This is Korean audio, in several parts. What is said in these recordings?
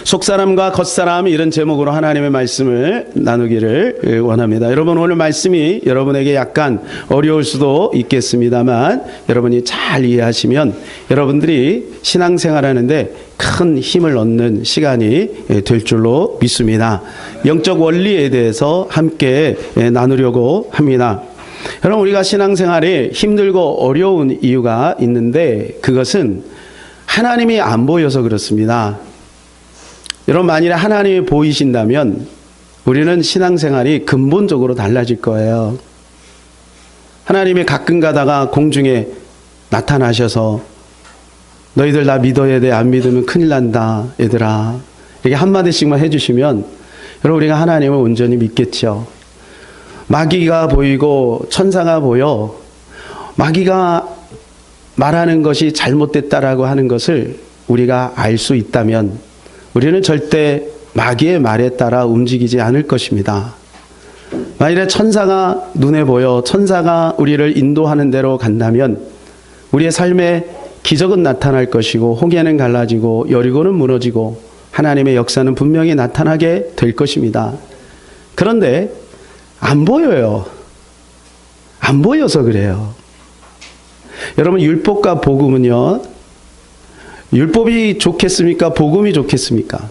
속사람과 겉사람, 이런 제목으로 하나님의 말씀을 나누기를 원합니다. 여러분, 오늘 말씀이 여러분에게 약간 어려울 수도 있겠습니다만 여러분이 잘 이해하시면 여러분들이 신앙생활하는데 큰 힘을 얻는 시간이 될 줄로 믿습니다. 영적 원리에 대해서 함께 나누려고 합니다. 여러분, 우리가 신앙생활이 힘들고 어려운 이유가 있는데 그것은 하나님이 안 보여서 그렇습니다. 여러분, 만일에 하나님이 보이신다면 우리는 신앙생활이 근본적으로 달라질 거예요. 하나님이 가끔 가다가 공중에 나타나셔서 너희들 나 믿어야 돼, 안 믿으면 큰일 난다 얘들아, 이렇게 한마디씩만 해주시면 여러분, 우리가 하나님을 온전히 믿겠죠. 마귀가 보이고 천사가 보여 마귀가 말하는 것이 잘못됐다라고 하는 것을 우리가 알 수 있다면 우리는 절대 마귀의 말에 따라 움직이지 않을 것입니다. 만일에 천사가 눈에 보여 천사가 우리를 인도하는 대로 간다면 우리의 삶에 기적은 나타날 것이고 홍해는 갈라지고 여리고는 무너지고 하나님의 역사는 분명히 나타나게 될 것입니다. 그런데 안 보여요. 안 보여서 그래요. 여러분, 율법과 복음은요, 율법이 좋겠습니까? 복음이 좋겠습니까?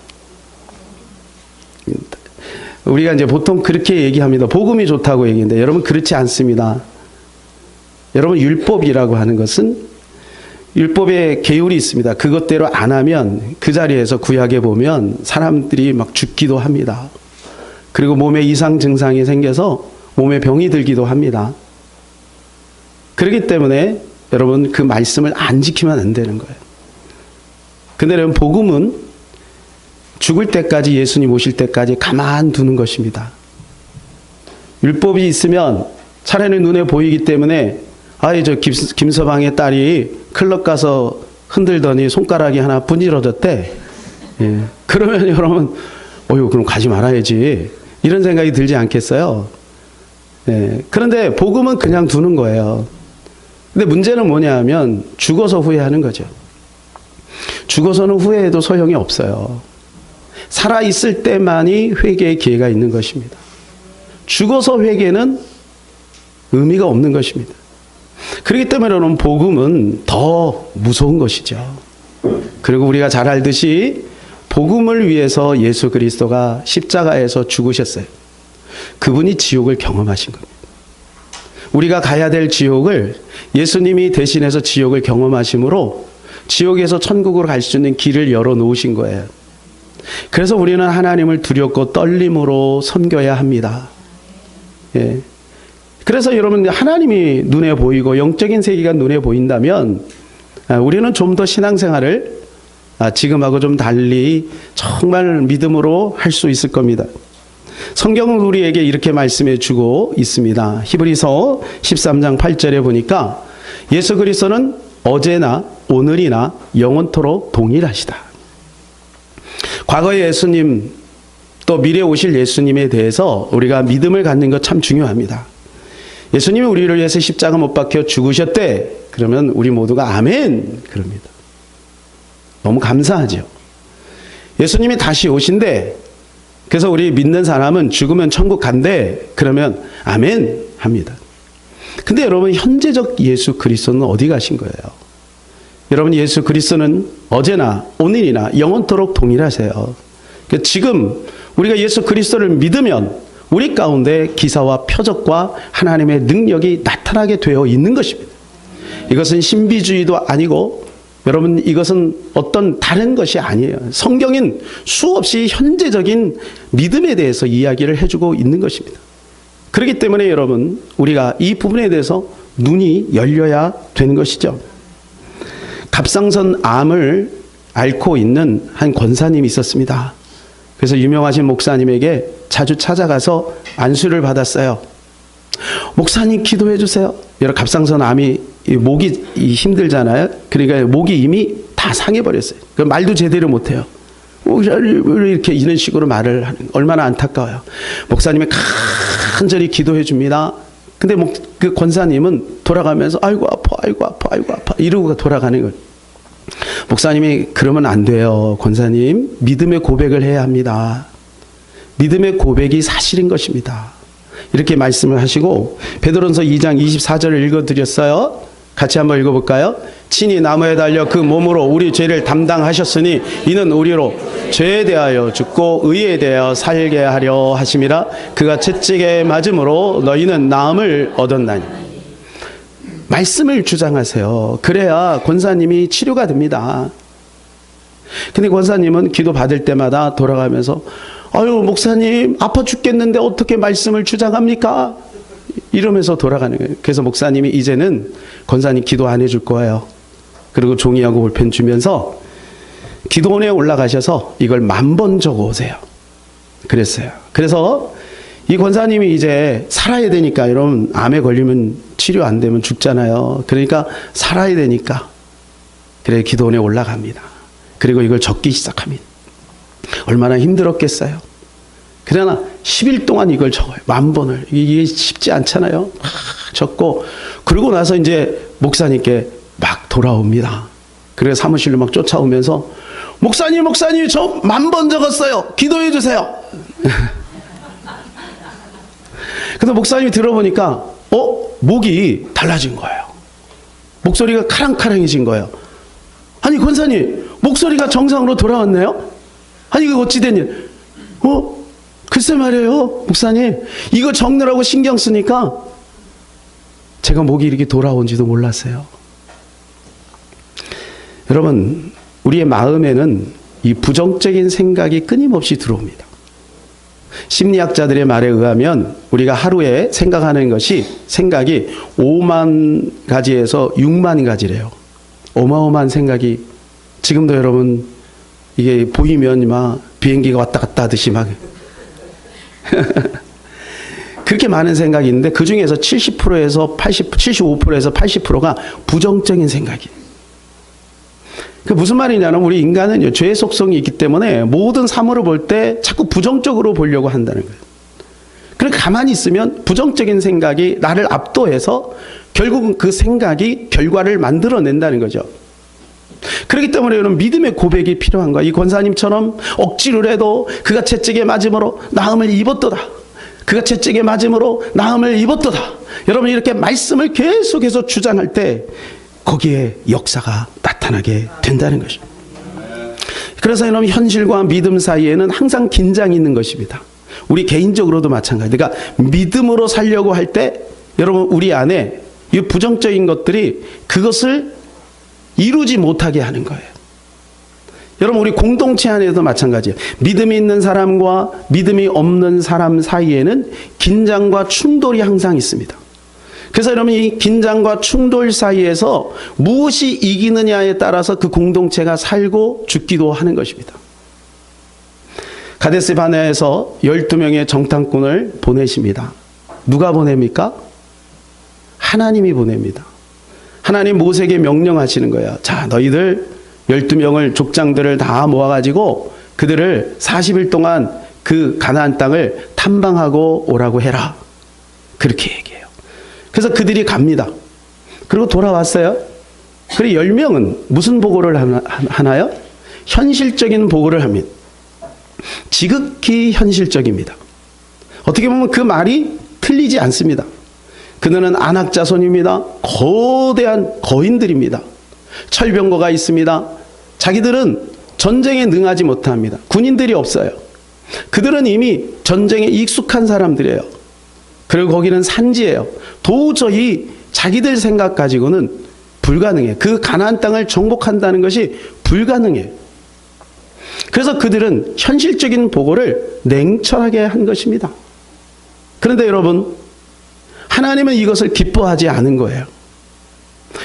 우리가 이제 보통 그렇게 얘기합니다. 복음이 좋다고 얘기하는데 여러분, 그렇지 않습니다. 여러분, 율법이라고 하는 것은 율법에 계율이 있습니다. 그것대로 안 하면 그 자리에서 구약에 보면 사람들이 막 죽기도 합니다. 그리고 몸에 이상 증상이 생겨서 몸에 병이 들기도 합니다. 그렇기 때문에 여러분, 그 말씀을 안 지키면 안 되는 거예요. 근데 여러분, 복음은 죽을 때까지, 예수님 오실 때까지 가만두는 것입니다. 율법이 있으면 차라리 눈에 보이기 때문에 저 김서방의 딸이 클럽 가서 흔들더니 손가락이 하나 분질러졌대. 예. 그러면 여러분, 그럼 가지 말아야지, 이런 생각이 들지 않겠어요? 예. 그런데 복음은 그냥 두는 거예요. 근데 문제는 뭐냐 하면 죽어서 후회하는 거죠. 죽어서는 후회해도 소용이 없어요. 살아있을 때만이 회개의 기회가 있는 것입니다. 죽어서 회개는 의미가 없는 것입니다. 그렇기 때문에 여러분, 복음은 더 무서운 것이죠. 그리고 우리가 잘 알듯이 복음을 위해서 예수 그리스도가 십자가에서 죽으셨어요. 그분이 지옥을 경험하신 겁니다. 우리가 가야 될 지옥을 예수님이 대신해서 지옥을 경험하심으로 지옥에서 천국으로 갈 수 있는 길을 열어놓으신 거예요. 그래서 우리는 하나님을 두렵고 떨림으로 섬겨야 합니다. 예. 그래서 여러분, 하나님이 눈에 보이고 영적인 세계가 눈에 보인다면 우리는 좀 더 신앙생활을 지금하고 좀 달리 정말 믿음으로 할 수 있을 겁니다. 성경은 우리에게 이렇게 말씀해 주고 있습니다. 히브리서 13장 8절에 보니까 예수 그리스도는 어제나 오늘이나 영원토록 동일하시다. 과거의 예수님, 또 미래에 오실 예수님에 대해서 우리가 믿음을 갖는 것 참 중요합니다. 예수님이 우리를 위해서 십자가 못 박혀 죽으셨대. 그러면 우리 모두가 아멘 그럽니다. 너무 감사하죠. 예수님이 다시 오신대. 그래서 우리 믿는 사람은 죽으면 천국 간대. 그러면 아멘 합니다. 근데 여러분, 현재적 예수 그리스도는 어디 가신 거예요? 여러분, 예수 그리스도는 어제나 오늘이나 영원토록 동일하세요. 지금 우리가 예수 그리스도를 믿으면 우리 가운데 기사와 표적과 하나님의 능력이 나타나게 되어 있는 것입니다. 이것은 신비주의도 아니고 여러분, 이것은 어떤 다른 것이 아니에요. 성경인 수없이 현재적인 믿음에 대해서 이야기를 해주고 있는 것입니다. 그렇기 때문에 여러분, 우리가 이 부분에 대해서 눈이 열려야 되는 것이죠. 갑상선 암을 앓고 있는 한 권사님이 있었습니다. 그래서 유명하신 목사님에게 자주 찾아가서 안수를 받았어요. 목사님, 기도해 주세요. 여러분, 갑상선 암이 목이 힘들잖아요. 그러니까 목이 이미 다 상해버렸어요. 말도 제대로 못해요. 이렇게 이런 식으로 말을 하는, 얼마나 안타까워요. 목사님이 간절히 기도해 줍니다. 근데 그 권사님은 돌아가면서 아이고 아파, 아이고 아파, 아이고 아파 이러고 돌아가는 거예요. 목사님이 그러면 안 돼요. 권사님, 믿음의 고백을 해야 합니다. 믿음의 고백이 사실인 것입니다. 이렇게 말씀을 하시고 베드로전서 2장 24절을 읽어드렸어요. 같이 한번 읽어볼까요? 친히 나무에 달려 그 몸으로 우리 죄를 담당하셨으니 이는 우리로 죄에 대하여 죽고 의에 대하여 살게 하려 하심이라. 그가 채찍에 맞음으로 너희는 나음을 얻었나니. 말씀을 주장하세요. 그래야 권사님이 치료가 됩니다. 근데 권사님은 기도 받을 때마다 돌아가면서 아유 목사님 아파 죽겠는데 어떻게 말씀을 주장합니까? 이러면서 돌아가는 거예요. 그래서 목사님이 이제는 권사님 기도 안 해줄 거예요. 그리고 종이하고 볼펜 주면서 기도원에 올라가셔서 이걸 1000번 적어 오세요. 그랬어요. 그래서 이 권사님이 이제 살아야 되니까, 여러분 암에 걸리면 치료 안 되면 죽잖아요. 그러니까 살아야 되니까 그래 기도원에 올라갑니다. 그리고 이걸 적기 시작합니다. 얼마나 힘들었겠어요. 그러나 10일 동안 이걸 적어요. 1000번을. 이게 쉽지 않잖아요. 적고 그러고 나서 이제 목사님께 막 돌아옵니다. 그래서 사무실로 막 쫓아오면서 목사님 저 1000번 적었어요. 기도해 주세요. 그래서 목사님이 들어보니까 목이 달라진 거예요. 목소리가 카랑카랑해진 거예요. 아니 권사님 목소리가 정상으로 돌아왔네요. 아니 이거 어찌 된 일? 글쎄 말이에요 목사님, 이거 적느라고 신경 쓰니까 제가 목이 이렇게 돌아온지도 몰랐어요. 여러분, 우리의 마음에는 이 부정적인 생각이 끊임없이 들어옵니다. 심리학자들의 말에 의하면 우리가 하루에 생각하는 생각이 5만 가지에서 6만 가지래요. 어마어마한 생각이, 지금도 여러분 이게 보이면 막 비행기가 왔다 갔다 하듯이 막 그렇게 많은 생각이 있는데 그 중에서 75%에서 80%가 부정적인 생각이에요. 그 무슨 말이냐면 우리 인간은 죄의 속성이 있기 때문에 모든 사물을 볼 때 자꾸 부정적으로 보려고 한다는 거예요. 그러니까 가만히 있으면 부정적인 생각이 나를 압도해서 결국은 그 생각이 결과를 만들어낸다는 거죠. 그렇기 때문에 여러분 믿음의 고백이 필요한 거야. 이 권사님처럼 억지로 해도 그가 채찍에 맞음으로 나음을 입었도다. 그가 채찍에 맞음으로 나음을 입었도다. 여러분 이렇게 말씀을 계속해서 주장할 때 거기에 역사가 나타나게 된다는 것이죠. 그래서 여러분 현실과 믿음 사이에는 항상 긴장이 있는 것입니다. 우리 개인적으로도 마찬가지. 그러니까 믿음으로 살려고 할 때 여러분 우리 안에 이 부정적인 것들이 그것을 이루지 못하게 하는 거예요. 여러분 우리 공동체 안에도 마찬가지예요. 믿음이 있는 사람과 믿음이 없는 사람 사이에는 긴장과 충돌이 항상 있습니다. 그래서 여러분 이 긴장과 충돌 사이에서 무엇이 이기느냐에 따라서 그 공동체가 살고 죽기도 하는 것입니다. 가데스 바네아에서 12명의 정탐꾼을 보내십니다. 누가 보냅니까? 하나님이 보냅니다. 하나님 모세에게 명령하시는 거예요. 자, 너희들 12명을 족장들을 다 모아가지고 그들을 40일 동안 그 가나안 땅을 탐방하고 오라고 해라. 그렇게 얘기해요. 그래서 그들이 갑니다. 그리고 돌아왔어요. 그리고 10명은 무슨 보고를 하나요? 현실적인 보고를 합니다. 지극히 현실적입니다. 어떻게 보면 그 말이 틀리지 않습니다. 그들은 안악 자손입니다. 거대한 거인들입니다. 철병거가 있습니다. 자기들은 전쟁에 능하지 못합니다. 군인들이 없어요. 그들은 이미 전쟁에 익숙한 사람들이에요. 그리고 거기는 산지예요. 도저히 자기들 생각 가지고는 불가능해요. 그 가나안 땅을 정복한다는 것이 불가능해요. 그래서 그들은 현실적인 보고를 냉철하게 한 것입니다. 그런데 여러분, 하나님은 이것을 기뻐하지 않은 거예요.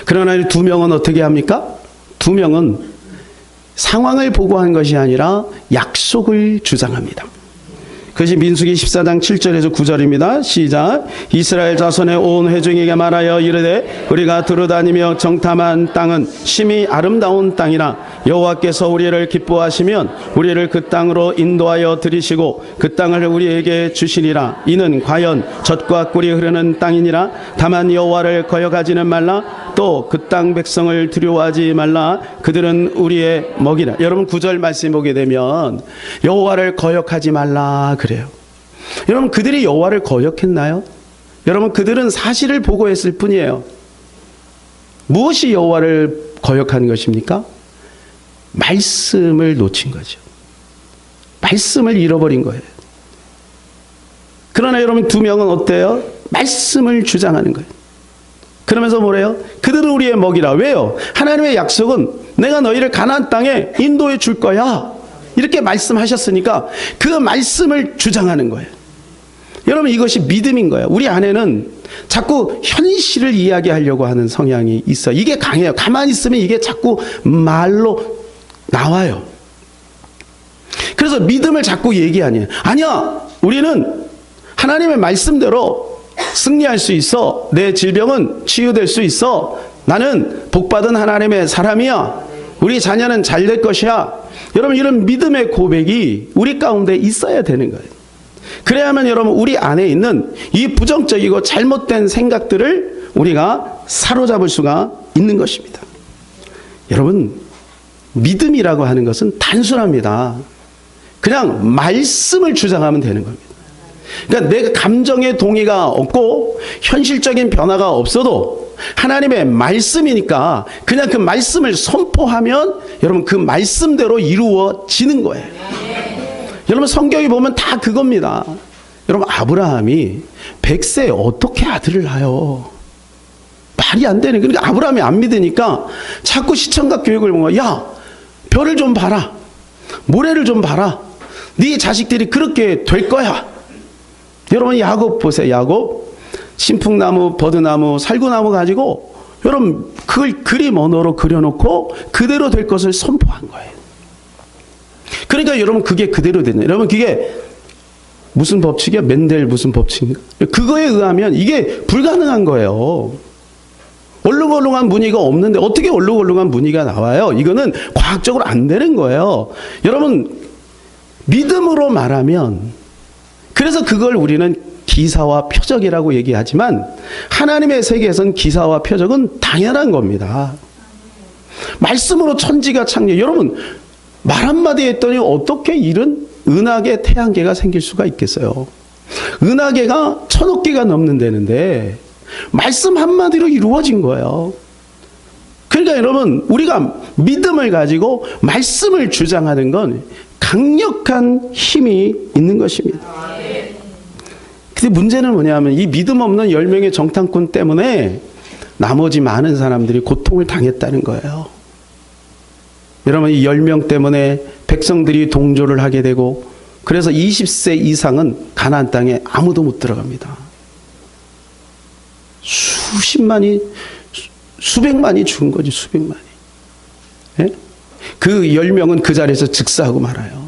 그러나 2명은 어떻게 합니까? 2명은 상황을 보고한 것이 아니라 약속을 주장합니다. 그것이 민수기 14장 7절에서 9절입니다. 시작. 이스라엘 자손의 온 회중에게 말하여 이르되 우리가 두루다니며 정탐한 땅은 심히 아름다운 땅이라 여호와께서 우리를 기뻐하시면 우리를 그 땅으로 인도하여 들이시고 그 땅을 우리에게 주시리라. 이는 과연 젖과 꿀이 흐르는 땅이니라. 다만 여호와를 거역하지는 말라. 또 그 땅 백성을 두려워하지 말라. 그들은 우리의 먹이라. 여러분 9절 말씀 보게 되면 여호와를 거역하지 말라 그래요. 여러분 그들이 여호와를 거역했나요? 여러분 그들은 사실을 보고했을 뿐이에요. 무엇이 여호와를 거역하는 것입니까? 말씀을 놓친 거죠. 말씀을 잃어버린 거예요. 그러나 여러분 두 명은 어때요? 말씀을 주장하는 거예요. 그러면서 뭐래요? 그들은 우리의 먹이라. 왜요? 하나님의 약속은 내가 너희를 가나안 땅에 인도해 줄 거야. 이렇게 말씀하셨으니까 그 말씀을 주장하는 거예요. 여러분 이것이 믿음인 거예요. 우리 안에는 자꾸 현실을 이야기하려고 하는 성향이 있어요. 이게 강해요. 가만히 있으면 이게 자꾸 말로 나와요. 그래서 믿음을 자꾸 얘기하니 아니야. 우리는 하나님의 말씀대로 승리할 수 있어. 내 질병은 치유될 수 있어. 나는 복받은 하나님의 사람이야. 우리 자녀는 잘 될 것이야. 여러분 이런 믿음의 고백이 우리 가운데 있어야 되는 거예요. 그래야만 여러분 우리 안에 있는 이 부정적이고 잘못된 생각들을 우리가 사로잡을 수가 있는 것입니다. 여러분 믿음이라고 하는 것은 단순합니다. 그냥 말씀을 주장하면 되는 겁니다. 그러니까 내 감정의 동의가 없고 현실적인 변화가 없어도 하나님의 말씀이니까 그냥 그 말씀을 선포하면 여러분 그 말씀대로 이루어지는 거예요. 여러분 성경에 보면 다 그겁니다. 여러분 아브라함이 100세에 어떻게 아들을 낳아요? 말이 안 되네. 그러니까 아브라함이 안 믿으니까 자꾸 시청각 교육을 보면 야 별을 좀 봐라. 모래를 좀 봐라. 네 자식들이 그렇게 될 거야. 여러분 야곱 보세요. 야곱 신풍나무, 버드나무, 살구나무 가지고 여러분 그걸 그림 언어로 그려놓고 그대로 될 것을 선포한 거예요. 그러니까 여러분 그게 그대로 되는. 여러분 그게 무슨 법칙이야? 멘델 무슨 법칙인가? 그거에 의하면 이게 불가능한 거예요. 얼렁얼렁한 무늬가 없는데 어떻게 얼렁얼렁한 무늬가 나와요? 이거는 과학적으로 안 되는 거예요. 여러분 믿음으로 말하면 그래서 그걸 우리는 기사와 표적이라고 얘기하지만 하나님의 세계에서는 기사와 표적은 당연한 겁니다. 말씀으로 천지가 창조. 여러분 말 한마디 했더니 어떻게 이런 은하계 태양계가 생길 수가 있겠어요? 은하계가 1000억 개가 넘는 데는데 말씀 한마디로 이루어진 거예요. 그러니까 여러분 우리가 믿음을 가지고 말씀을 주장하는 건 강력한 힘이 있는 것입니다. 근데 문제는 뭐냐면 이 믿음 없는 10명의 정탐꾼 때문에 나머지 많은 사람들이 고통을 당했다는 거예요. 여러분 이 10명 때문에 백성들이 동조를 하게 되고 그래서 20세 이상은 가나안 땅에 아무도 못 들어갑니다. 수십만이 수백만이 죽은 거지. 수백만이. 예? 그 10명은 그 자리에서 즉사하고 말아요.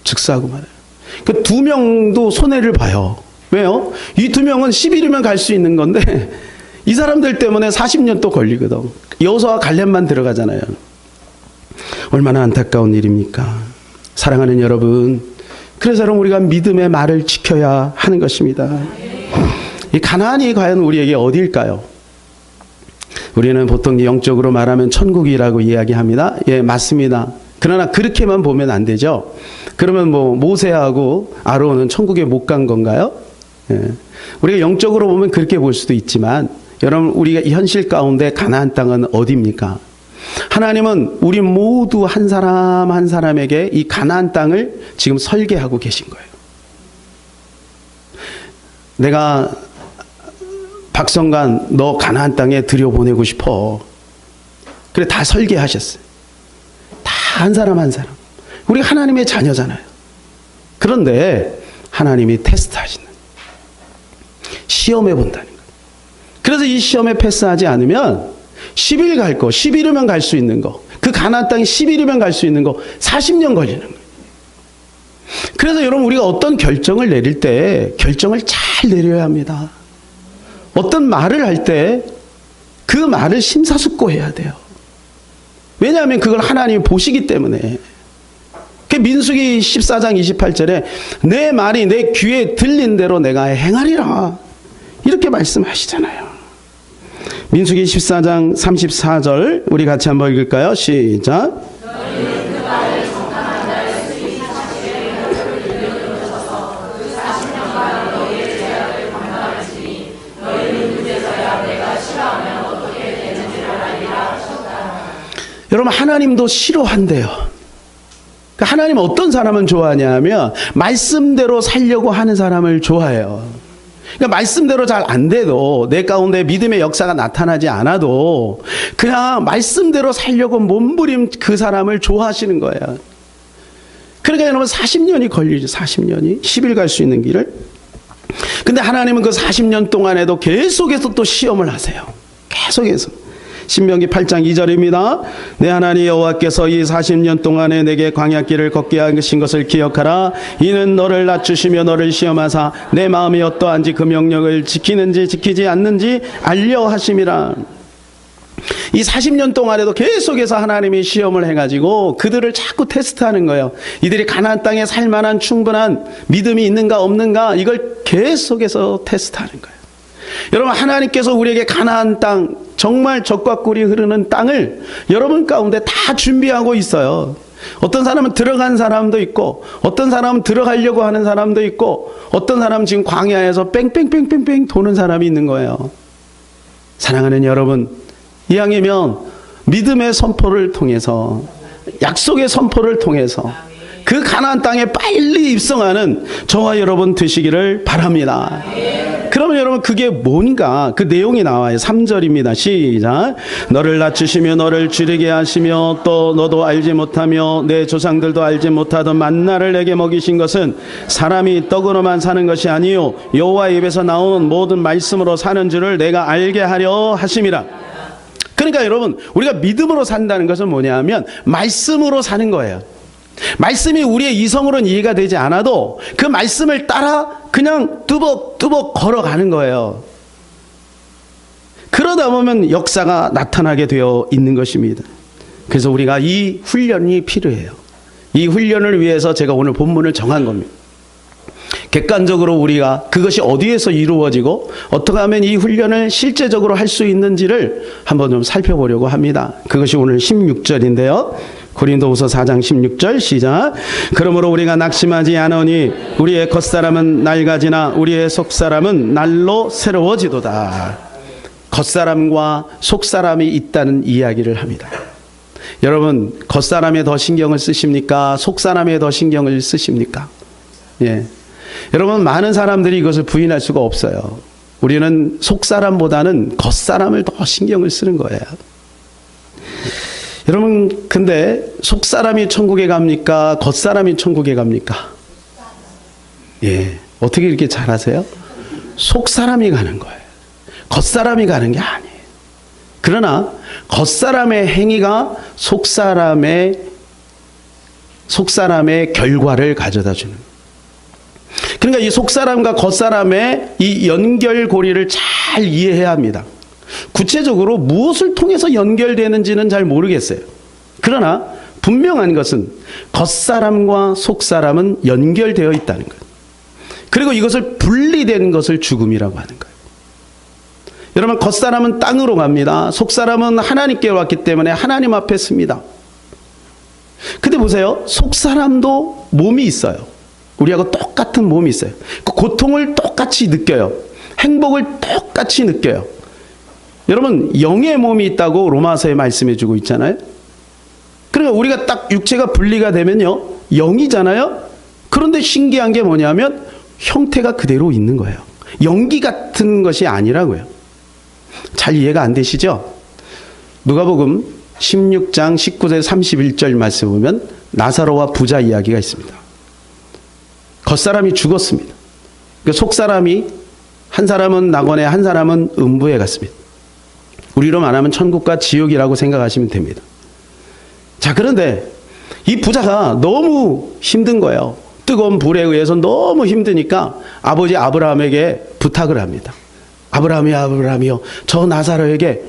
즉사하고 말아요. 그 2명도 손해를 봐요. 왜요? 이 2명은 10일이면 갈 수 있는 건데 이 사람들 때문에 40년 또 걸리거든. 여호수아와 갈렙만 들어가잖아요. 얼마나 안타까운 일입니까? 사랑하는 여러분, 그래서 여러분 우리가 믿음의 말을 지켜야 하는 것입니다. 이 가나안이 과연 우리에게 어디일까요? 우리는 보통 영적으로 말하면 천국이라고 이야기합니다. 예, 맞습니다. 그러나 그렇게만 보면 안 되죠. 그러면 뭐 모세하고 아론은 천국에 못 간 건가요? 예. 우리가 영적으로 보면 그렇게 볼 수도 있지만 여러분 우리가 현실 가운데 가나안 땅은 어디입니까? 하나님은 우리 모두 한 사람 한 사람에게 이 가나안 땅을 지금 설계하고 계신 거예요. 내가 박성관 너 가나안 땅에 들여보내고 싶어. 그래 다 설계하셨어요. 다 한 사람 한 사람. 우리 하나님의 자녀잖아요. 그런데 하나님이 테스트하시는 시험해 본다는 거예요. 그래서 이 시험에 패스하지 않으면 10일 갈 거, 11일이면 갈 수 있는 거, 그 가나안 땅에 11일이면 갈 수 있는 거 40년 걸리는 거예요. 그래서 여러분 우리가 어떤 결정을 내릴 때 결정을 잘 내려야 합니다. 어떤 말을 할 때 그 말을 심사숙고해야 돼요. 왜냐하면 그걸 하나님이 보시기 때문에. 민수기 14장 28절에 내 말이 내 귀에 들린 대로 내가 행하리라 이렇게 말씀하시잖아요. 민수기 14장 34절 우리 같이 한번 읽을까요? 시작. 여러분 하나님도 싫어한대요. 하나님 어떤 사람은 좋아하냐 하면 말씀대로 살려고 하는 사람을 좋아해요. 그러니까 말씀대로 잘 안 돼도 내 가운데 믿음의 역사가 나타나지 않아도 그냥 말씀대로 살려고 몸부림 그 사람을 좋아하시는 거예요. 그러니까 여러분 40년이 걸리죠. 40년이 10일 갈 수 있는 길을. 근데 하나님은 그 40년 동안에도 계속해서 또 시험을 하세요. 계속해서. 신명기 8장 2절입니다. 내 하나님 여호와께서 이 40년 동안에 내게 광야길을 걷게 하신 것을 기억하라. 이는 너를 낮추시며 너를 시험하사 내 마음이 어떠한지 그 명령을 지키는지 지키지 않는지 알려 하심이라. 이 40년 동안에도 계속해서 하나님이 시험을 해가지고 그들을 자꾸 테스트하는 거예요. 이들이 가나안 땅에 살 만한 충분한 믿음이 있는가 없는가 이걸 계속해서 테스트하는 거예요. 여러분 하나님께서 우리에게 가나안 땅 정말 젖과 꿀이 흐르는 땅을 여러분 가운데 다 준비하고 있어요. 어떤 사람은 들어간 사람도 있고 어떤 사람은 들어가려고 하는 사람도 있고 어떤 사람은 지금 광야에서 뺑뺑뺑뺑뺑 도는 사람이 있는 거예요. 사랑하는 여러분 이왕이면 믿음의 선포를 통해서 약속의 선포를 통해서 그 가나안 땅에 빨리 입성하는 저와 여러분 되시기를 바랍니다. 그러면 여러분 그게 뭔가 그 내용이 나와요. 3절입니다. 시작. 너를 낮추시며 너를 줄이게 하시며 또 너도 알지 못하며 내 조상들도 알지 못하던 만나를 내게 먹이신 것은 사람이 떡으로만 사는 것이 아니요 여호와의 입에서 나오는 모든 말씀으로 사는 줄을 내가 알게 하려 하심이라. 그러니까 여러분 우리가 믿음으로 산다는 것은 뭐냐 하면 말씀으로 사는 거예요. 말씀이 우리의 이성으로는 이해가 되지 않아도 그 말씀을 따라 그냥 뚜벅뚜벅 걸어가는 거예요. 그러다 보면 역사가 나타나게 되어 있는 것입니다. 그래서 우리가 이 훈련이 필요해요. 이 훈련을 위해서 제가 오늘 본문을 정한 겁니다. 객관적으로 우리가 그것이 어디에서 이루어지고 어떻게 하면 이 훈련을 실제적으로 할 수 있는지를 한번 좀 살펴보려고 합니다. 그것이 오늘 16절인데요. 고린도후서 4장 16절 시작. 그러므로 우리가 낙심하지 않으니 우리의 겉사람은 낡아지나 우리의 속사람은 날로 새로워지도다. 겉사람과 속사람이 있다는 이야기를 합니다. 여러분 겉사람에 더 신경을 쓰십니까? 속사람에 더 신경을 쓰십니까? 예. 여러분 많은 사람들이 이것을 부인할 수가 없어요. 우리는 속사람보다는 겉사람을 더 신경을 쓰는 거예요. 여러분 근데 속사람이 천국에 갑니까? 겉사람이 천국에 갑니까? 예, 어떻게 이렇게 잘하세요? 속사람이 가는 거예요. 겉사람이 가는 게 아니에요. 그러나 겉사람의 행위가 속사람의 결과를 가져다 주는 거예요. 그러니까 이 속사람과 겉사람의 이 연결고리를 잘 이해해야 합니다. 구체적으로 무엇을 통해서 연결되는지는 잘 모르겠어요. 그러나 분명한 것은 겉사람과 속사람은 연결되어 있다는 거예요. 그리고 이것을 분리된 것을 죽음이라고 하는 거예요. 여러분 겉사람은 땅으로 갑니다. 속사람은 하나님께 왔기 때문에 하나님 앞에 씁니다. 근데 보세요. 속사람도 몸이 있어요. 우리하고 똑같은 몸이 있어요. 그 고통을 똑같이 느껴요. 행복을 똑같이 느껴요. 여러분 영의 몸이 있다고 로마서에 말씀해 주고 있잖아요. 그러니까 우리가 딱 육체가 분리가 되면요 영이잖아요. 그런데 신기한 게 뭐냐면 형태가 그대로 있는 거예요. 연기 같은 것이 아니라고요. 잘 이해가 안 되시죠? 누가복음 16장 19절 31절 말씀 보면 나사로와 부자 이야기가 있습니다. 겉사람이 죽었습니다. 그러니까 속사람이 한 사람은 낙원에 한 사람은 음부에 갔습니다. 우리로 말하면 천국과 지옥이라고 생각하시면 됩니다. 자, 그런데 이 부자가 너무 힘든 거예요. 뜨거운 불에 의해서 너무 힘드니까 아버지 아브라함에게 부탁을 합니다. 아브라함이요, 아브라함이요, 저 나사로에게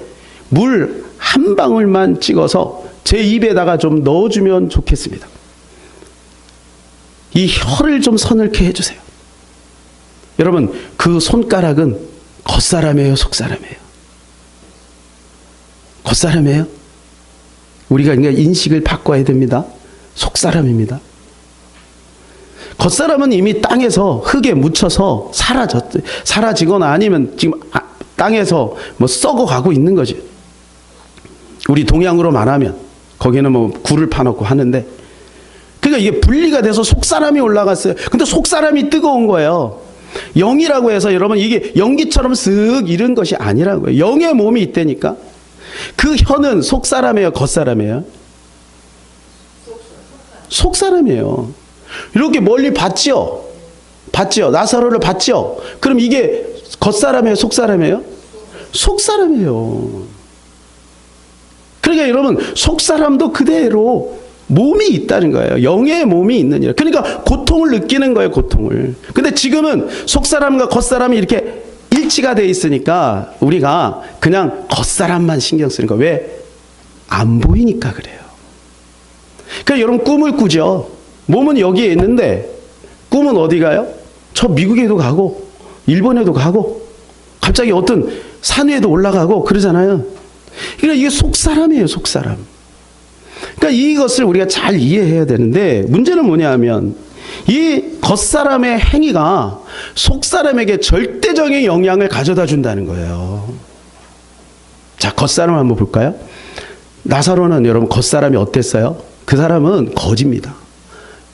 물 한 방울만 찍어서 제 입에다가 좀 넣어주면 좋겠습니다. 이 혀를 좀 서늘케 해주세요. 여러분, 그 손가락은 겉사람이에요, 속사람이에요? 겉사람이에요? 우리가 그러니까 인식을 바꿔야 됩니다. 속사람입니다. 겉사람은 이미 땅에서 흙에 묻혀서 사라지거나 아니면 지금 땅에서 뭐 썩어가고 있는 거지. 우리 동양으로 말하면 거기는 뭐 굴을 파놓고 하는데, 그러니까 이게 분리가 돼서 속사람이 올라갔어요. 근데 속사람이 뜨거운 거예요. 영이라고 해서 여러분 이게 연기처럼 쓱 이런 것이 아니라고요. 영의 몸이 있다니까. 그 혀는 속사람이에요, 겉사람이에요? 속사람이에요. 이렇게 멀리 봤지요? 봤지요? 나사로를 봤지요? 그럼 이게 겉사람이에요, 속사람이에요? 속사람이에요. 그러니까 여러분, 속사람도 그대로 몸이 있다는 거예요. 영의 몸이 있는 일. 그러니까 고통을 느끼는 거예요, 고통을. 근데 지금은 속사람과 겉사람이 이렇게 일치가 돼 있으니까 우리가 그냥 겉사람만 신경 쓰는 거예요. 왜? 안 보이니까 그래요. 그러니까 여러분 꿈을 꾸죠. 몸은 여기에 있는데 꿈은 어디 가요? 저 미국에도 가고 일본에도 가고 갑자기 어떤 산 위에도 올라가고 그러잖아요. 그러니까 이게 속사람이에요, 속사람. 그러니까 이것을 우리가 잘 이해해야 되는데, 문제는 뭐냐면 이 겉사람의 행위가 속사람에게 절대적인 영향을 가져다 준다는 거예요. 자, 겉사람 한번 볼까요? 나사로는 여러분 겉사람이 어땠어요? 그 사람은 거지입니다.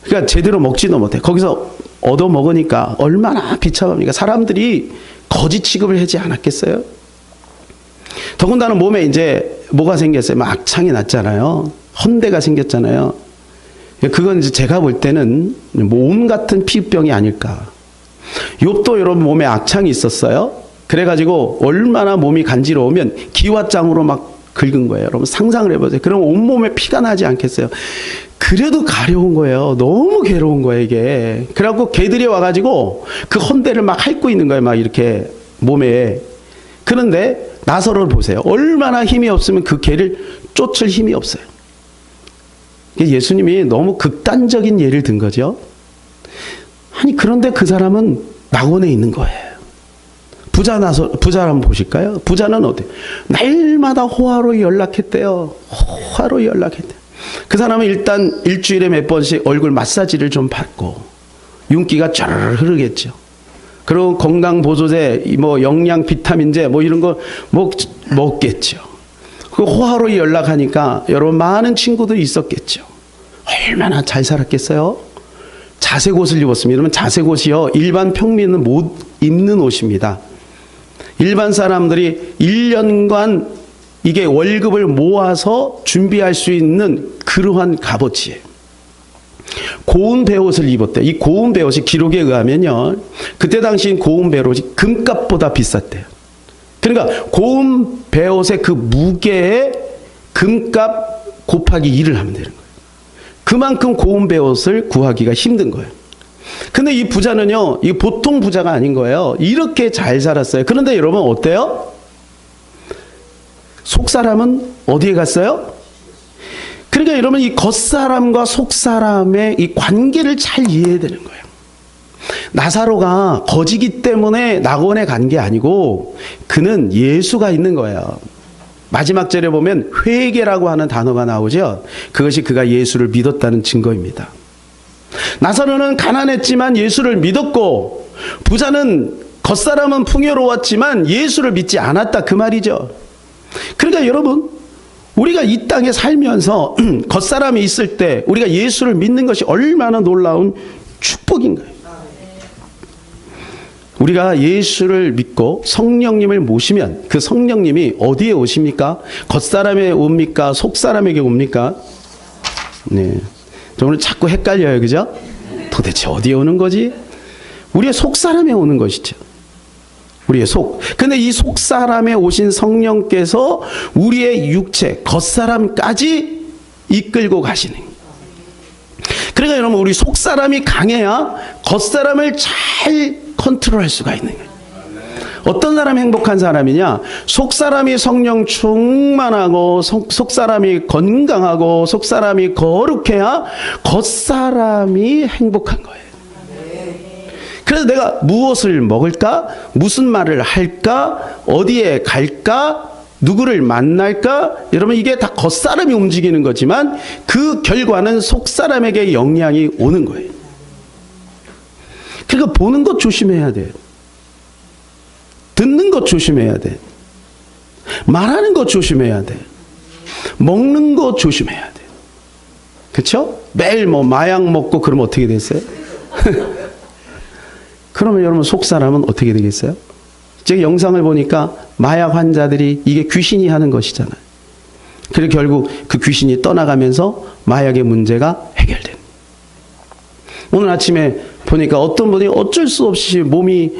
그러니까 제대로 먹지도 못해. 거기서 얻어 먹으니까 얼마나 비참합니까? 사람들이 거지 취급을 하지 않았겠어요? 더군다나 몸에 이제 뭐가 생겼어요? 막 악창이 났잖아요. 헌대가 생겼잖아요. 그건 이제 제가 볼 때는 몸 같은 피부병이 아닐까. 욥도 여러분 몸에 악창이 있었어요. 그래가지고 얼마나 몸이 간지러우면 기와장으로 막 긁은 거예요. 여러분 상상을 해보세요. 그럼 온몸에 피가 나지 않겠어요? 그래도 가려운 거예요. 너무 괴로운 거예요, 이게. 그래갖고 개들이 와가지고 그 헌대를 막 핥고 있는 거예요. 막 이렇게 몸에. 그런데 나사로를 보세요. 얼마나 힘이 없으면 그 개를 쫓을 힘이 없어요. 예수님이 너무 극단적인 예를 든 거죠. 아니 그런데 그 사람은 낙원에 있는 거예요. 부자를 한번 보실까요? 부자는 어때요? 날마다 호화로 연락했대요. 호화로 연락했대요. 그 사람은 일단 일주일에 몇 번씩 얼굴 마사지를 좀 받고 윤기가 쫙 흐르겠죠. 그리고 건강보조제, 뭐 영양 비타민제 뭐 이런 거 먹겠죠. 그 호화로 연락하니까 여러분 많은 친구들이 있었겠죠. 얼마나 잘 살았겠어요? 자색 옷을 입었습니다. 그러면 자색 옷이요, 일반 평민은 못 입는 옷입니다. 일반 사람들이 1년간 이게 월급을 모아서 준비할 수 있는 그러한 값어치예요. 고운 베옷을 입었대요. 이 고운 베옷이 기록에 의하면요, 그때 당시 고운 베옷이 금값보다 비쌌대요. 그러니까 고운 베옷의 그 무게에 금값 곱하기 2를 하면 되는 거예요. 그만큼 고운 베옷을 구하기가 힘든 거예요. 근데 이 부자는요, 이 보통 부자가 아닌 거예요. 이렇게 잘 살았어요. 그런데 여러분 어때요? 속사람은 어디에 갔어요? 그러니까 여러분 이 겉사람과 속사람의 이 관계를 잘 이해해야 되는 거예요. 나사로가 거지기 때문에 낙원에 간 게 아니고 그는 예수가 있는 거예요. 마지막 절에 보면 회개라고 하는 단어가 나오죠. 그것이 그가 예수를 믿었다는 증거입니다. 나사로는 가난했지만 예수를 믿었고, 부자는 겉사람은 풍요로웠지만 예수를 믿지 않았다, 그 말이죠. 그러니까 여러분, 우리가 이 땅에 살면서 겉사람이 있을 때 우리가 예수를 믿는 것이 얼마나 놀라운 축복인 거예요. 우리가 예수를 믿고 성령님을 모시면 그 성령님이 어디에 오십니까? 겉사람에 옵니까? 속사람에게 옵니까? 네. 오늘 자꾸 헷갈려요, 그죠? 도대체 어디에 오는 거지? 우리의 속사람에 오는 것이죠. 우리의 속. 근데 이 속사람에 오신 성령께서 우리의 육체, 겉사람까지 이끌고 가시는. 그러니까 여러분 우리 속사람이 강해야 겉사람을 잘 컨트롤할 수가 있는 거예요. 어떤 사람이 행복한 사람이냐? 속사람이 성령 충만하고 속사람이 건강하고 속사람이 거룩해야 겉사람이 행복한 거예요. 그래서 내가 무엇을 먹을까? 무슨 말을 할까? 어디에 갈까? 누구를 만날까? 여러분 이게 다 겉사람이 움직이는 거지만 그 결과는 속사람에게 영향이 오는 거예요. 그러니까 보는 것 조심해야 돼요. 듣는 것 조심해야 돼. 말하는 것 조심해야 돼. 먹는 것 조심해야 돼. 그렇죠? 매일 뭐 마약 먹고 그러면 어떻게 됐어요? 그러면 여러분 속사람은 어떻게 되겠어요? 제가 영상을 보니까 마약 환자들이 이게 귀신이 하는 것이잖아요. 그리고 결국 그 귀신이 떠나가면서 마약의 문제가 해결된. 오늘 아침에 보니까 어떤 분이 어쩔 수 없이 몸이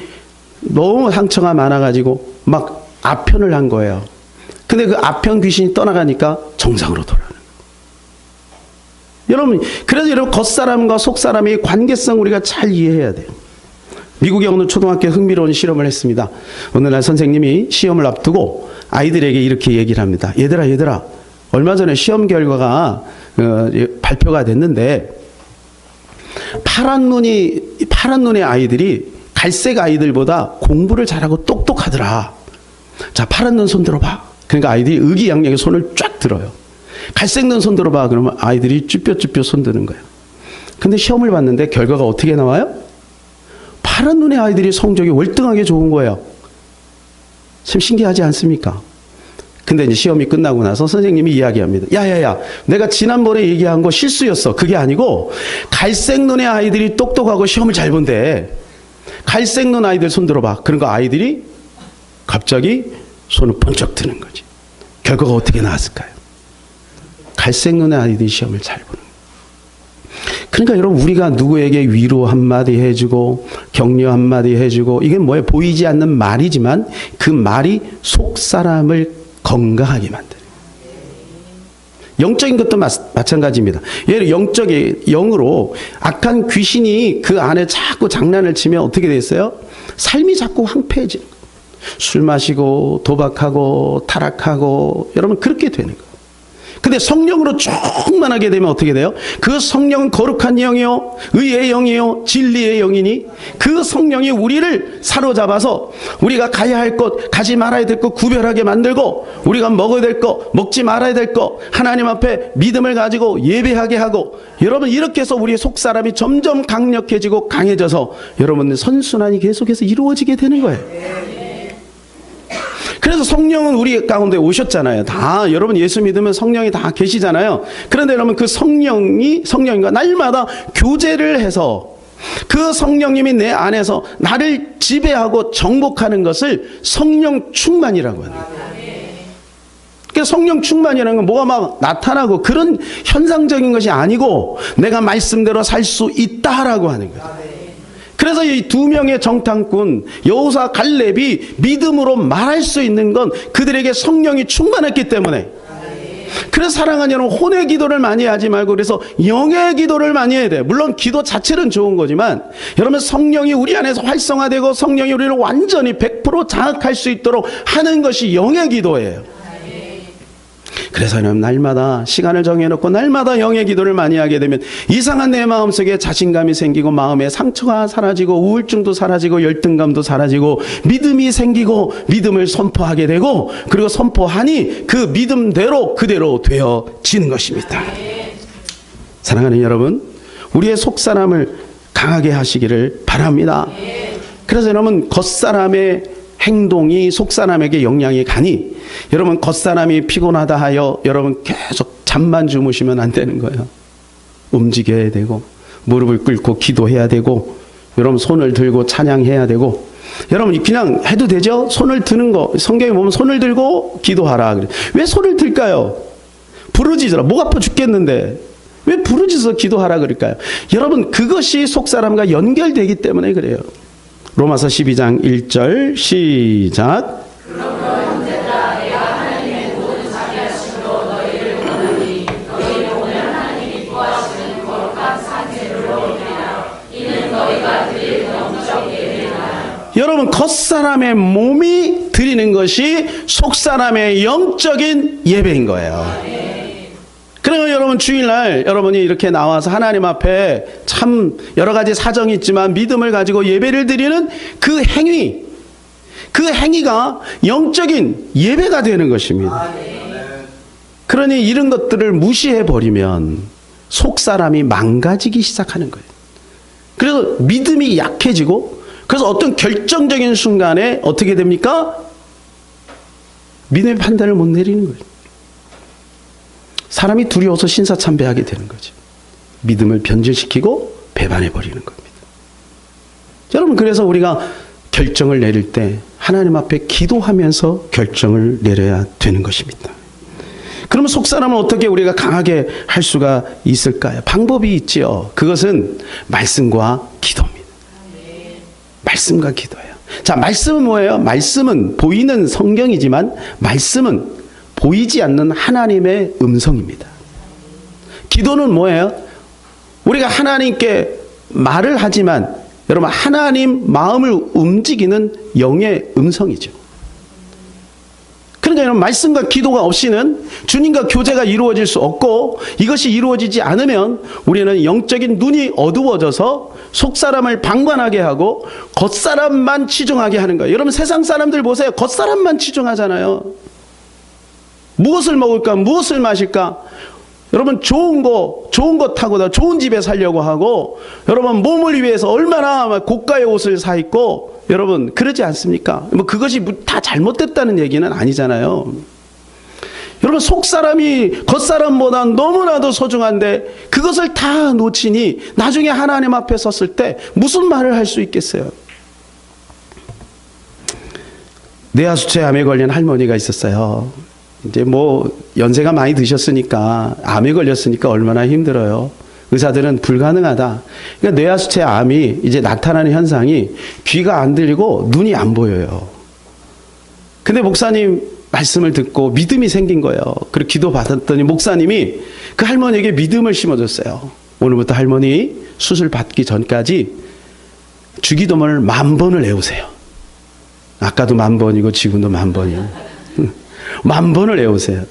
너무 상처가 많아가지고 막 아편을 한 거예요. 근데 그 아편 귀신이 떠나가니까 정상으로 돌아가는 거예요. 여러분, 그래서 여러분 겉사람과 속사람의 관계성 우리가 잘 이해해야 돼요. 미국의 어느 초등학교에 흥미로운 실험을 했습니다. 어느 날 선생님이 시험을 앞두고 아이들에게 이렇게 얘기를 합니다. 얘들아, 얼마 전에 시험 결과가 발표가 됐는데 파란 눈의 아이들이 갈색 아이들보다 공부를 잘하고 똑똑하더라. 자, 파란 눈 손 들어봐. 그러니까 아이들이 의기양양하게 손을 쫙 들어요. 갈색 눈 손 들어봐. 그러면 아이들이 쭈뼛쭈뼛 손 드는 거예요. 근데 시험을 봤는데 결과가 어떻게 나와요? 파란 눈의 아이들이 성적이 월등하게 좋은 거예요. 참 신기하지 않습니까? 근데 이제 시험이 끝나고 나서 선생님이 이야기합니다. 야야야, 내가 지난번에 얘기한 거 실수였어. 그게 아니고 갈색 눈의 아이들이 똑똑하고 시험을 잘 본대. 갈색 눈 아이들 손 들어봐. 그러니까 아이들이 갑자기 손을 번쩍 드는 거지. 결과가 어떻게 나왔을까요? 갈색 눈의 아이들이 시험을 잘 보는 거예요. 그러니까 여러분 우리가 누구에게 위로 한마디 해주고 격려 한마디 해주고 이게 뭐예요? 보이지 않는 말이지만 그 말이 속 사람을 건강하게 만드는 영적인 것도 마찬가지입니다. 예를 영으로 악한 귀신이 그 안에 자꾸 장난을 치면 어떻게 됐어요? 삶이 자꾸 황폐해지는 거예요. 술 마시고 도박하고 타락하고 여러분 그렇게 되는 거예요. 근데 성령으로 충만하게 되면 어떻게 돼요? 그 성령은 거룩한 영이요, 의의 영이요, 진리의 영이니 그 성령이 우리를 사로잡아서 우리가 가야 할 것, 가지 말아야 될 것 구별하게 만들고 우리가 먹어야 될 것, 먹지 말아야 될 것 하나님 앞에 믿음을 가지고 예배하게 하고 여러분 이렇게 해서 우리의 속사람이 점점 강력해지고 강해져서 여러분 선순환이 계속해서 이루어지게 되는 거예요. 그래서 성령은 우리 가운데 오셨잖아요. 다 여러분 예수 믿으면 성령이 다 계시잖아요. 그런데 여러분 그 성령과 날마다 교제를 해서 그 성령님이 내 안에서 나를 지배하고 정복하는 것을 성령 충만이라고 하는 거예요. 그러니까 성령 충만이라는 건 뭐가 막 나타나고 그런 현상적인 것이 아니고 내가 말씀대로 살 수 있다라고 하는 거예요. 그래서 이 두 명의 정탐꾼 여호수아 갈렙이 믿음으로 말할 수 있는 건 그들에게 성령이 충만했기 때문에. 그래서 사랑하는 여러분 혼의 기도를 많이 하지 말고 그래서 영의 기도를 많이 해야 돼요. 물론 기도 자체는 좋은 거지만 여러분 성령이 우리 안에서 활성화되고 성령이 우리를 완전히 100% 장악할 수 있도록 하는 것이 영의 기도예요. 그래서 날마다 시간을 정해놓고 날마다 영의 기도를 많이 하게 되면 이상한 내 마음속에 자신감이 생기고 마음에 상처가 사라지고 우울증도 사라지고 열등감도 사라지고 믿음이 생기고 믿음을 선포하게 되고 그리고 선포하니 그 믿음대로 그대로 되어지는 것입니다. 사랑하는 여러분, 우리의 속사람을 강하게 하시기를 바랍니다. 그래서 여러분 겉사람의 행동이 속사람에게 영향이 가니 여러분 겉사람이 피곤하다 하여 여러분 계속 잠만 주무시면 안 되는 거예요. 움직여야 되고 무릎을 꿇고 기도해야 되고 여러분 손을 들고 찬양해야 되고 여러분 그냥 해도 되죠? 손을 드는 거 성경에 보면 손을 들고 기도하라 그래. 왜 손을 들까요? 부르짖으라. 목 아파 죽겠는데 왜 부르짖어서 기도하라 그럴까요? 여러분 그것이 속사람과 연결되기 때문에 그래요. 로마서 12장 1절 시작. 그러므로 형제들아 내가 하나님의 모든 자비하심으로 너희를 원하니 너희를 보면 하나님이 기뻐하시는 거룩한 산 겉사람의 몸이 드리는 것이 속사람의 영적인 예배인 거예요. 그러면 여러분 주일날 여러분이 이렇게 나와서 하나님 앞에 참 여러 가지 사정이 있지만 믿음을 가지고 예배를 드리는 그 행위가 영적인 예배가 되는 것입니다. 그러니 이런 것들을 무시해 버리면 속사람이 망가지기 시작하는 거예요. 그래서 믿음이 약해지고, 그래서 어떤 결정적인 순간에 어떻게 됩니까? 믿음의 판단을 못 내리는 거예요. 사람이 두려워서 신사참배하게 되는 거죠. 믿음을 변질시키고 배반해 버리는 겁니다. 여러분, 그래서 우리가 결정을 내릴 때 하나님 앞에 기도하면서 결정을 내려야 되는 것입니다. 그러면 속사람은 어떻게 우리가 강하게 할 수가 있을까요? 방법이 있지요. 그것은 말씀과 기도입니다. 말씀과 기도예요. 자, 말씀은 뭐예요? 말씀은 보이는 성경이지만 말씀은 보이지 않는 하나님의 음성입니다. 기도는 뭐예요? 우리가 하나님께 말을 하지만 여러분, 하나님 마음을 움직이는 영의 음성이죠. 그러니까 여러분, 말씀과 기도가 없이는 주님과 교제가 이루어질 수 없고, 이것이 이루어지지 않으면 우리는 영적인 눈이 어두워져서 속사람을 방관하게 하고 겉사람만 치중하게 하는 거예요. 여러분, 세상 사람들 보세요. 겉사람만 치중하잖아요. 무엇을 먹을까? 무엇을 마실까? 여러분, 좋은 거 타고 좋은 집에 살려고 하고, 여러분 몸을 위해서 얼마나 고가의 옷을 사 입고, 여러분 그러지 않습니까? 뭐 그것이 다 잘못됐다는 얘기는 아니잖아요. 여러분, 속사람이 겉사람보다 너무나도 소중한데 그것을 다 놓치니 나중에 하나님 앞에 섰을 때 무슨 말을 할 수 있겠어요? 뇌하수체암에 걸린 할머니가 있었어요. 이제 뭐 연세가 많이 드셨으니까, 암에 걸렸으니까 얼마나 힘들어요. 의사들은 불가능하다. 그러니까 뇌하수체 암이 이제 나타나는 현상이 귀가 안 들리고 눈이 안 보여요. 근데 목사님 말씀을 듣고 믿음이 생긴 거예요. 그리고 기도 받았더니 목사님이 그 할머니에게 믿음을 심어줬어요. 오늘부터 할머니 수술 받기 전까지 주기도문을 10,000번을 외우세요. 아까도 10,000번이고 지금도 10,000번이에요. 10,000번을 외우세요.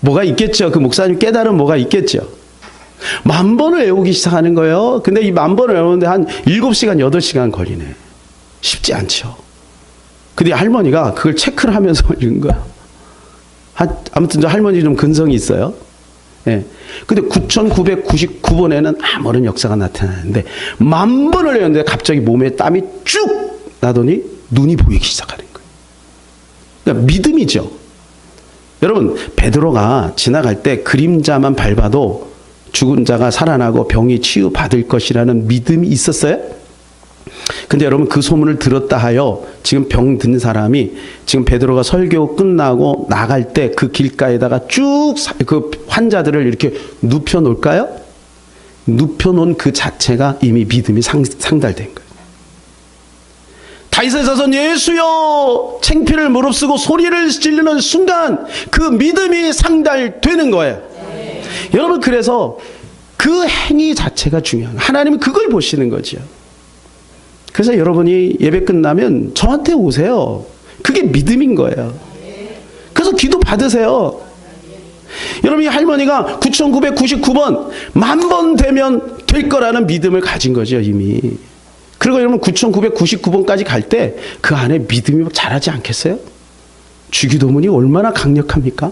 뭐가 있겠죠. 그 목사님 깨달은 뭐가 있겠죠. 10,000번을 외우기 시작하는 거예요. 근데 이 10,000번을 외우는데 한 7시간, 8시간 걸리네. 쉽지 않죠. 근데 할머니가 그걸 체크를 하면서 읽은 거야. 아무튼 저 할머니 좀 근성이 있어요. 예. 근데 9,999번에는 아무런 역사가 나타나는데 10,000번을 외웠는데 갑자기 몸에 땀이 쭉 나더니 눈이 보이기 시작하는 거예요. 그러니까 믿음이죠. 여러분, 베드로가 지나갈 때 그림자만 밟아도 죽은 자가 살아나고 병이 치유받을 것이라는 믿음이 있었어요? 근데 여러분, 그 소문을 들었다 하여 지금 병 든 사람이 지금 베드로가 설교 끝나고 나갈 때 그 길가에다가 쭉 그 환자들을 이렇게 눕혀 놓을까요? 눕혀 놓은 그 자체가 이미 믿음이 상달된 거예요. 다윗의 자손 예수여 창피를 무릅쓰고 소리를 지르는 순간 그 믿음이 상달되는 거예요. 네. 여러분, 그래서 그 행위 자체가 중요한 거예요. 하나님은 그걸 보시는 거죠. 그래서 여러분이 예배 끝나면 저한테 오세요. 그게 믿음인 거예요. 그래서 기도 받으세요. 여러분, 이 할머니가 9,999번 10,000번 되면 될 거라는 믿음을 가진 거죠, 이미. 그리고 여러분 9,999번까지 갈 때 그 안에 믿음이 막 자라지 않겠어요? 주기도문이 얼마나 강력합니까?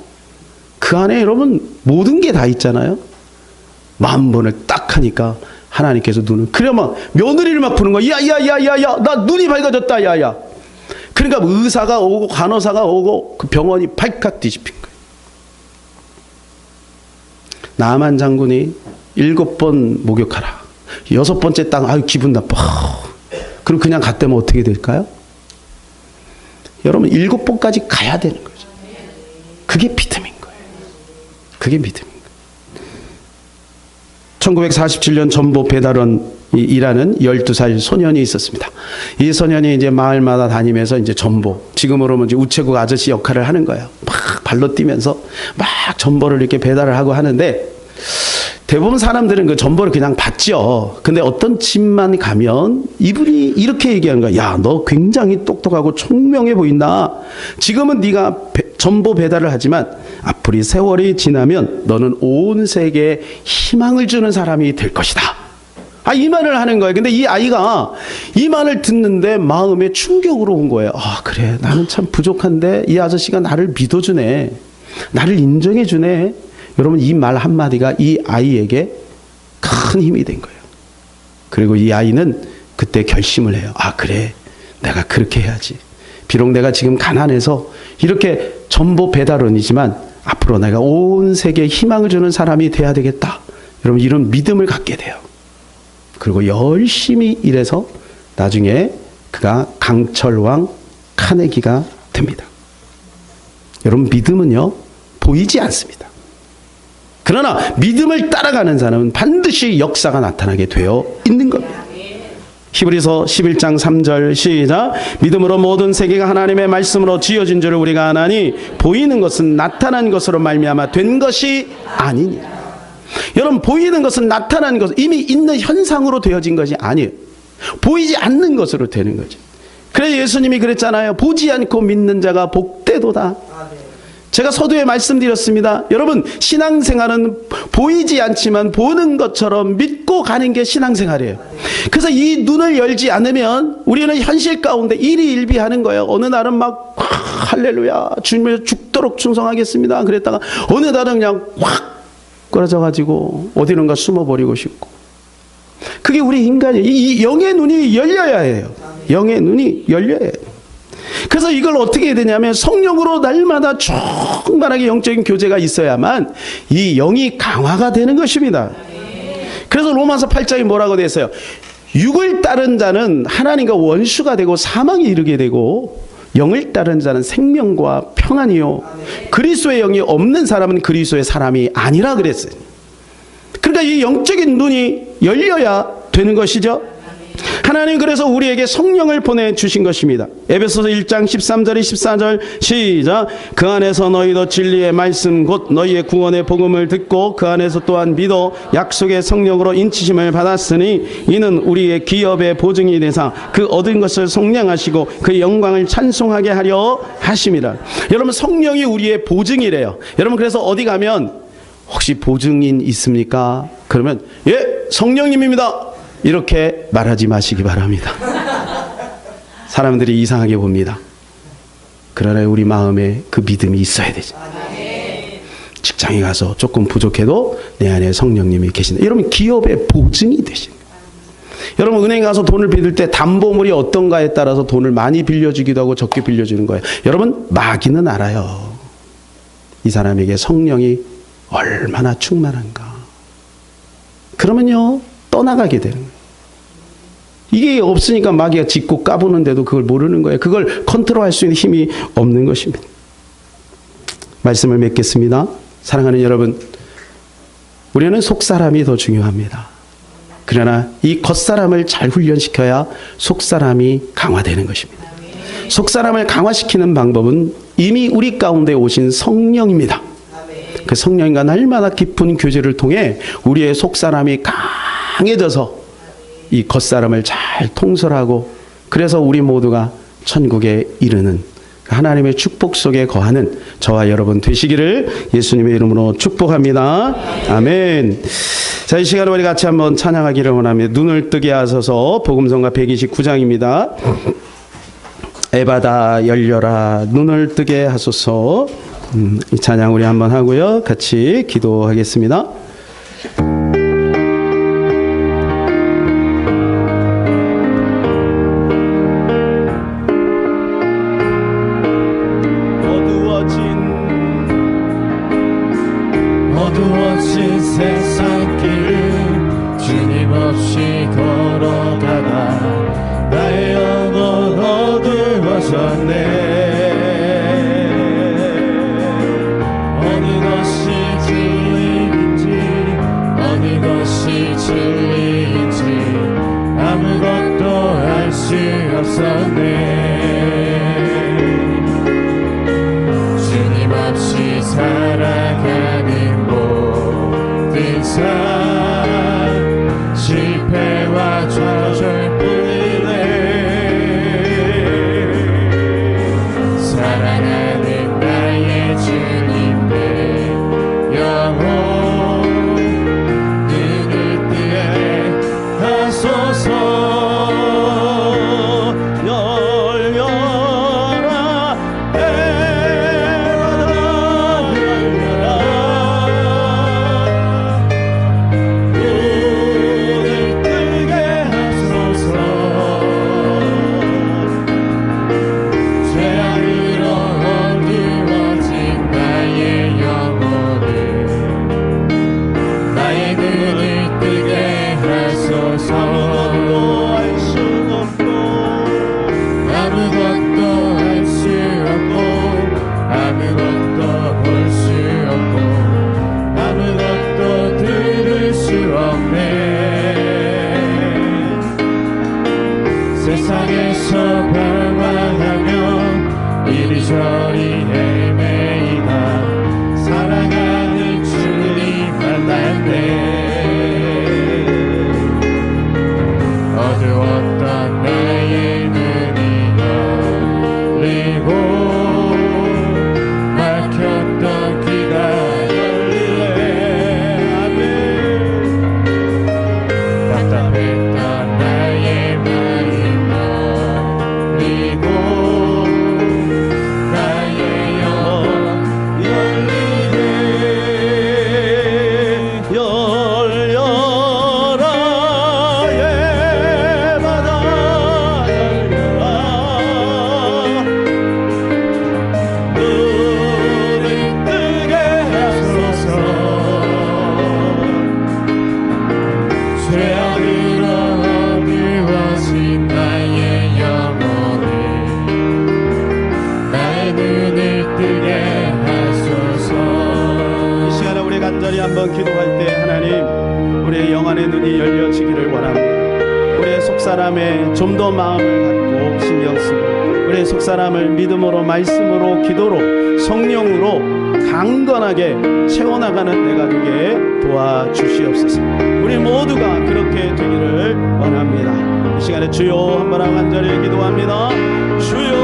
그 안에 여러분 모든 게 다 있잖아요. 10,000번을 딱 하니까 하나님께서 눈을, 그래 막 며느리를 막 부는 거야. 야야야야야, 나 눈이 밝아졌다. 야야. 그러니까 의사가 오고 간호사가 오고 그 병원이 발칵 뒤집힌 거예요. 나만 장군이 7번 목욕하라. 6번째 딱 아유 기분 나빠. 그럼 그냥 갔다면 어떻게 될까요? 여러분 7번까지 가야 되는 거죠. 그게 믿음인 거예요. 그게 믿음인 거예요. 1947년 전보 배달원이라는 12살 소년이 있었습니다. 이 소년이 이제 마을마다 다니면서 이제 전보, 지금으로 이제 우체국 아저씨 역할을 하는 거예요. 막 발로 뛰면서 막 전보를 이렇게 배달을 하고 하는데 대부분 사람들은 그 전보를 그냥 받죠. 근데 어떤 집만 가면 이분이 이렇게 얘기하는 거야. 야, 너 굉장히 똑똑하고 총명해 보인다. 지금은 네가 전보 배달을 하지만 앞으로 세월이 지나면 너는 온 세계에 희망을 주는 사람이 될 것이다. 이 말을 하는 거예요. 근데 이 아이가 이 말을 듣는데 마음에 충격으로 온 거예요. 그래, 나는 참 부족한데 이 아저씨가 나를 믿어주네. 나를 인정해주네. 여러분, 이 말 한마디가 이 아이에게 큰 힘이 된 거예요. 그리고 이 아이는 그때 결심을 해요. 그래, 내가 그렇게 해야지. 비록 내가 지금 가난해서 이렇게 전보 배달원이지만 앞으로 내가 온 세계에 희망을 주는 사람이 돼야 되겠다. 여러분, 이런 믿음을 갖게 돼요. 그리고 열심히 일해서 나중에 그가 강철왕 카네기가 됩니다. 여러분, 믿음은요, 보이지 않습니다. 그러나 믿음을 따라가는 사람은 반드시 역사가 나타나게 되어 있는 겁니다. 히브리서 11장 3절 시작. 믿음으로 모든 세계가 하나님의 말씀으로 지어진 줄을 우리가 아나니 보이는 것은 나타난 것으로 말미암아 된 것이 아니니. 여러분, 보이는 것은 나타난 것, 이미 있는 현상으로 되어진 것이 아니에요. 보이지 않는 것으로 되는 거죠. 그래서 예수님이 그랬잖아요. 보지 않고 믿는 자가 복되도다. 제가 서두에 말씀드렸습니다. 여러분, 신앙생활은 보이지 않지만 보는 것처럼 믿고 가는 게 신앙생활이에요. 그래서 이 눈을 열지 않으면 우리는 현실 가운데 일희일비하는 거예요. 어느 날은 막 할렐루야, 주님을 죽도록 충성하겠습니다. 그랬다가 어느 날은 그냥 확 끌어져가지고 어디론가 숨어버리고 싶고. 그게 우리 인간이에요. 이 영의 눈이 열려야 해요. 영의 눈이 열려야 해요. 그래서 이걸 어떻게 해야 되냐면 성령으로 날마다 충만하게 영적인 교제가 있어야만 이 영이 강화가 되는 것입니다. 그래서 로마서 8장에 뭐라고 되어 있어요? 육을 따른 자는 하나님과 원수가 되고 사망에 이르게 되고 영을 따른 자는 생명과 평안이요 그리스도의 영이 없는 사람은 그리스도의 사람이 아니라 그랬어요. 그러니까 이 영적인 눈이 열려야 되는 것이죠. 하나님 그래서 우리에게 성령을 보내주신 것입니다. 에베소서 1장 13절에 14절 시작. 그 안에서 너희도 진리의 말씀 곧 너희의 구원의 복음을 듣고 그 안에서 또한 믿어 약속의 성령으로 인치심을 받았으니 이는 우리의 기업의 보증이 되사 그 얻은 것을 속량하시고 그 영광을 찬송하게 하려 하심이라. 여러분, 성령이 우리의 보증이래요. 여러분, 그래서 어디 가면 혹시 보증인 있습니까? 그러면 예, 성령님입니다. 이렇게 말하지 마시기 바랍니다. 사람들이 이상하게 봅니다. 그러나 우리 마음에 그 믿음이 있어야 되죠. 직장에 가서 조금 부족해도 내 안에 성령님이 계신다. 여러분, 기업의 보증이 되신 거예요. 여러분, 은행에 가서 돈을 빌릴 때 담보물이 어떤가에 따라서 돈을 많이 빌려주기도 하고 적게 빌려주는 거예요. 여러분, 마귀는 알아요. 이 사람에게 성령이 얼마나 충만한가. 그러면요, 떠나가게 되는 거예요. 이게 없으니까 마귀가 짚고 까부는데도 그걸 모르는 거예요. 그걸 컨트롤할 수 있는 힘이 없는 것입니다. 말씀을 맺겠습니다. 사랑하는 여러분, 우리는 속사람이 더 중요합니다. 그러나 이 겉사람을 잘 훈련시켜야 속사람이 강화되는 것입니다. 속사람을 강화시키는 방법은 이미 우리 가운데 오신 성령입니다. 그 성령과 날마다 깊은 교제를 통해 우리의 속사람이 강해져서 이 겉사람을 잘 통솔하고, 그래서 우리 모두가 천국에 이르는 하나님의 축복 속에 거하는 저와 여러분 되시기를 예수님의 이름으로 축복합니다. 아멘. 자, 이 시간에 우리 같이 한번 찬양하기를 원합니다. 눈을 뜨게 하소서. 복음성가 129장입니다. 에바다 열려라 눈을 뜨게 하소서. 이 찬양 우리 한번 하고요, 같이 기도하겠습니다. 어두워진 세상길 주님 없이 걸어가다 나의 영혼 어두워졌네. 진리인지 아무것도 알 수 없었네. 주님 없이 살아가는 모든 인사 실패와 좌절뿐이네. 사랑하는 나의 주님의 영혼 눈을 뜨게 하소서. 세상에서 방황하며 이리저리 헤매이다 사랑하는 주님 만났네. 어두웠던 나의 눈이 열리고 막혔던 귀가 열리네. 아멘. 답답했던 나의 한번 기도할 때 하나님 우리의 영안의 눈이 열려지기를 원합니다. 우리의 속사람에 좀 더 마음을 갖고 신경 쓰고 우리의 속사람을 믿음으로 말씀으로 기도로 성령으로 강건하게 채워나가는 내가 되게 도와주시옵소서. 우리 모두가 그렇게 되기를 원합니다. 이 시간에 주여 한번 간절히 기도합니다. 주여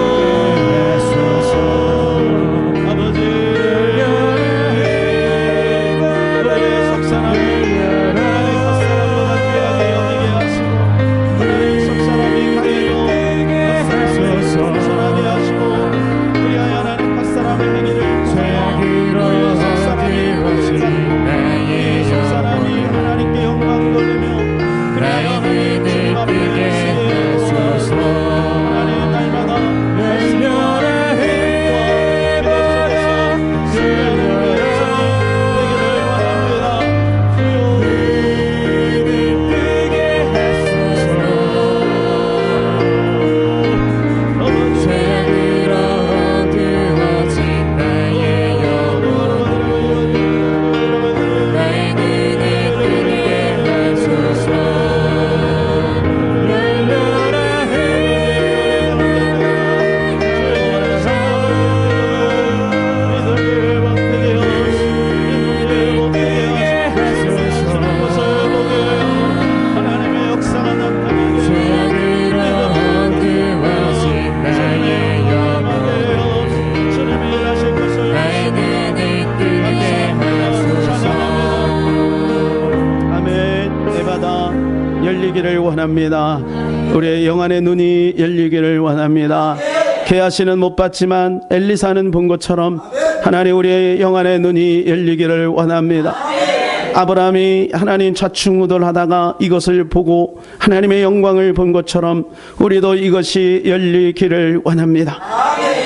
열리기를 원합니다. 우리의 영안의 눈이 열리기를 원합니다. 게하시는 못 봤지만 엘리사는 본 것처럼 하나님 우리의 영안의 눈이 열리기를 원합니다. 아브라함이 하나님 좌충우돌하다가 이것을 보고 하나님의 영광을 본 것처럼 우리도 이것이 열리기를 원합니다.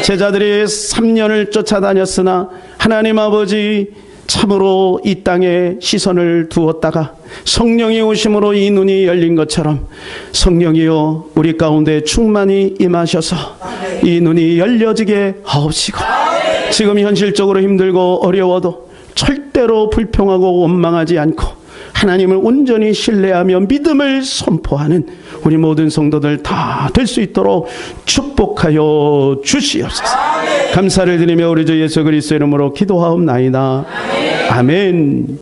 제자들이 3년을 쫓아다녔으나 하나님 아버지 참으로 이 땅에 시선을 두었다가 성령이 오심으로 이 눈이 열린 것처럼 성령이여 우리 가운데 충만히 임하셔서 이 눈이 열려지게 하옵시고 지금 현실적으로 힘들고 어려워도 절대로 불평하고 원망하지 않고 하나님을 온전히 신뢰하며 믿음을 선포하는 우리 모든 성도들 다 될 수 있도록 축복하여 주시옵소서. 감사를 드리며 우리 주 예수 그리스도 이름으로 기도하옵나이다. 아멘.